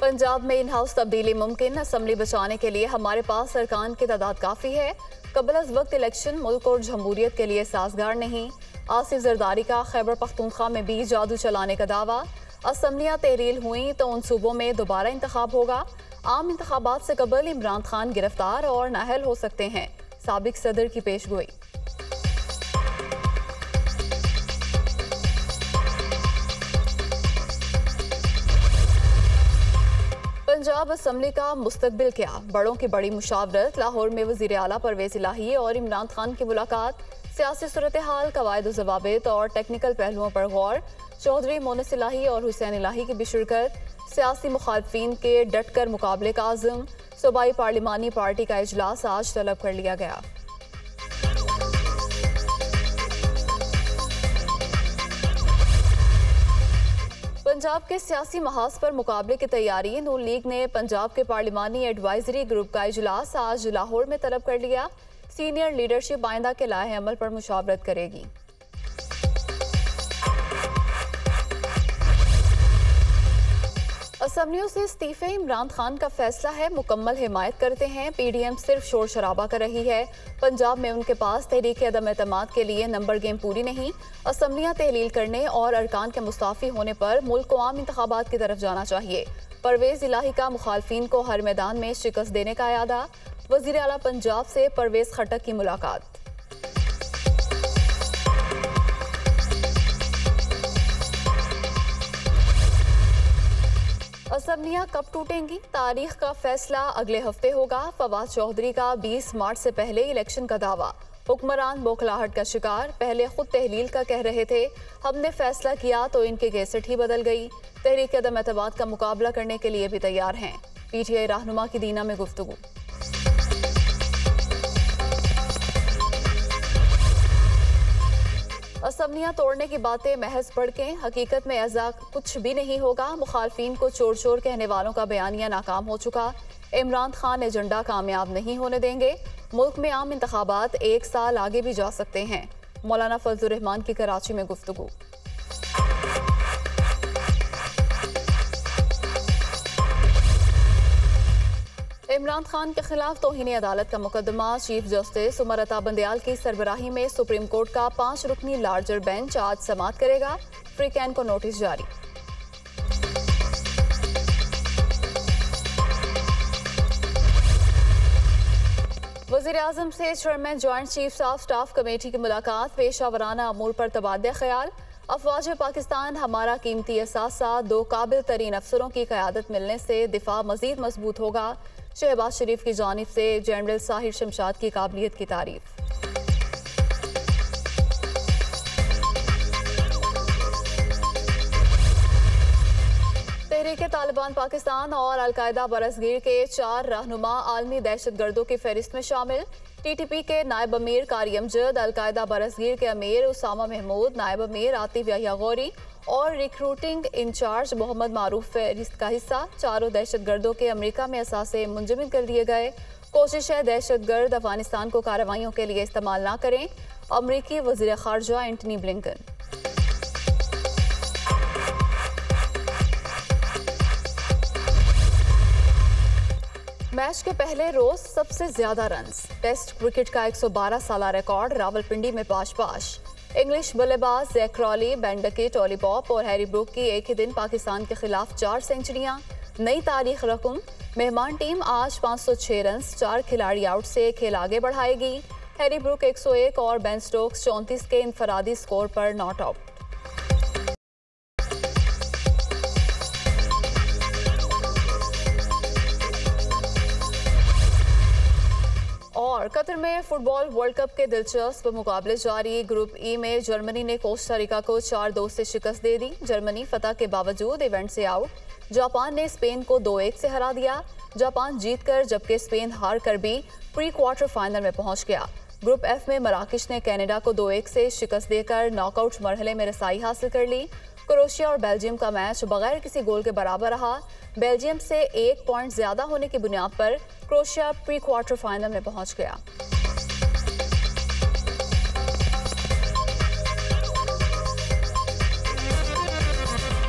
पंजाब में in house तब्दीली मुमकिन, असम्बली बचाने के लिए हमारे पास अरकान की तादाद काफ़ी है। कबल अज वक्त इलेक्शन मुल्क और जमहूरियत के लिए साजगार नहीं। आसिफ जरदारी का खैबर पख्तूनख्वा में भी जादू चलाने का दावा। असम्बलियाँ तहरील हुई तो उन सूबों में दोबारा इंतखाब होगा। आम इंतखाबात से कबल इमरान खान गिरफ्तार और नाअहल हो सकते हैं, साबिक सदर की पेशगोई। पंजाब असम्बली का मुस्तकबिल क्या, बड़ों की बड़ी मुशावरत। लाहौर में वज़ीर आला परवेज़ इलाही और इमरान खान की मुलाकात। सियासी सूरत हाल, कवायद ज़वाबित और टेक्निकल पहलुओं पर गौर। चौधरी मोनस इलाही और हुसैन इलाही की भी शिरकत। सियासी मुखालफिन के डट कर मुकाबले का आज़म। सूबाई पार्लिमानी पार्टी का इजलास आज तलब कर लिया गया। पंजाब के सियासी महाज पर मुकाबले की तैयारी। नून लीग ने पंजाब के पार्लिमानी एडवाइजरी ग्रुप का इजलास आज लाहौर में तलब कर लिया। सीनियर लीडरशिप आइंदा के लाहे अमल पर मुशावरत करेगी। असम्बलियों से इस्तीफे, इमरान खान का फैसला है, मुकम्मल हिमायत करते हैं। पीडीएम सिर्फ शोर शराबा कर रही है। पंजाब में उनके पास तहरीक अदम एतमाद के लिए नंबर गेम पूरी नहीं। असम्बलियाँ तहलील करने और अरकान के मुस्ताफी होने पर मुल्क को आम इंतखाबात की तरफ जाना चाहिए। परवेज़ इलाही का मुखालफिन को हर मैदान में शिकस्त देने का इरादा। वज़ीर आला पंजाब से परवेज़ खटक की मुलाकात। असम्बलियाँ कब टूटेंगी, तारीख का फैसला अगले हफ्ते होगा। फवाद चौधरी का 20 मार्च से पहले इलेक्शन का दावा। हुक्मरान बौखलाहट का शिकार, पहले खुद तहलील का कह रहे थे, हमने फैसला किया तो इनके गेसेट ही बदल गई। तहरीक अदम एतमाद का मुकाबला करने के लिए भी तैयार हैं। पीटीआई रहनुमा की दीना में गुफ्तगू। असम्बलियाँ तोड़ने की बातें महज भड़कें, हकीकत में ऐसा कुछ भी नहीं होगा। मुखालफिन को चोर चोर कहने वालों का बयानिया नाकाम हो चुका। इमरान खान एजेंडा कामयाब नहीं होने देंगे। मुल्क में आम इंतखाबात 1 साल आगे भी जा सकते हैं। मौलाना फजलुर रहमान की कराची में गुफ्तगू। इमरान खान के खिलाफ तौहीन अदालत का मुकदमा। चीफ जस्टिस उमर अता बंदयाल की सरबराही में सुप्रीम कोर्ट का 5 रुकनी लार्जर बेंच आज समाअत करेगा। फ्री कैन को नोटिस जारी। वज़ीर आज़म से chairman joint chiefs of staff committee की मुलाकात। पेशा वराना अमूर पर तबादला ख्याल। अफवाज पाकिस्तान हमारा कीमती असासा, 2 काबिल तरीन अफसरों की क़यादत मिलने से दिफा मज़ीद मजबूत होगा। शहबाज शरीफ की जानिब से जनरल साहिर शमशाद की काबिलियत की तारीफ। तहरीक तालिबान पाकिस्तान और अलकायदा बरसगीर के 4 रहनुमा आलमी दहशतगर्दों की फहरिस्त में शामिल। टीटीपी के नायब अमीर कारी अमजद, अलकायदा बरसगीर के अमीर उसामा महमूद, नायब अमीर आतिफ याहिया गौरी और रिक्रूटिंग इंचार्ज मोहम्मद मारूफ फहरिस्त का हिस्सा। चारों दहशतगर्दों के अमेरिका में असासे मुंजमद कर दिए गए। कोशिश है दहशतगर्द अफगानिस्तान को कार्रवाइयों के लिए इस्तेमाल ना करें। अमरीकी वज़ीर ख़ारजा एंटनी ब्लिंकन। मैच के पहले रोज सबसे ज्यादा रन्स। टेस्ट क्रिकेट का 112 साल रिकॉर्ड रावलपिंडी में पाश। इंग्लिश बल्लेबाज Zak Crawley, Ben Duckett, Ollie Pope और हैरी ब्रूक की एक ही दिन पाकिस्तान के खिलाफ 4 सेंचुरियां, नई तारीख रकम। मेहमान टीम आज 506 रन, 4 खिलाड़ी आउट से खेल आगे बढ़ाएगी। हैरी ब्रूक 101 और बेन स्टोक्स 34 के इनफरादी स्कोर पर नॉट आउट। और कतर में फुटबॉल वर्ल्ड कप के दिलचस्प मुकाबले जारी। ग्रुप ई में जर्मनी ने कोस्टा रिका को 4-2 से शिकस्त दे दी। जर्मनी फतह के बावजूद इवेंट से आउट। जापान ने स्पेन को 2-1 से हरा दिया। जापान जीतकर जबकि स्पेन हार कर भी प्री क्वार्टर फाइनल में पहुंच गया। ग्रुप एफ में मराकश ने कनाडा को 2-1 से शिकस्त देकर नॉकआउट मरहले में रसाई हासिल कर ली। क्रोएशिया और बेल्जियम का मैच बगैर किसी गोल के बराबर रहा। बेल्जियम से 1 पॉइंट ज्यादा होने की बुनियाद पर क्रोएशिया प्री क्वार्टर फाइनल में पहुंच गया।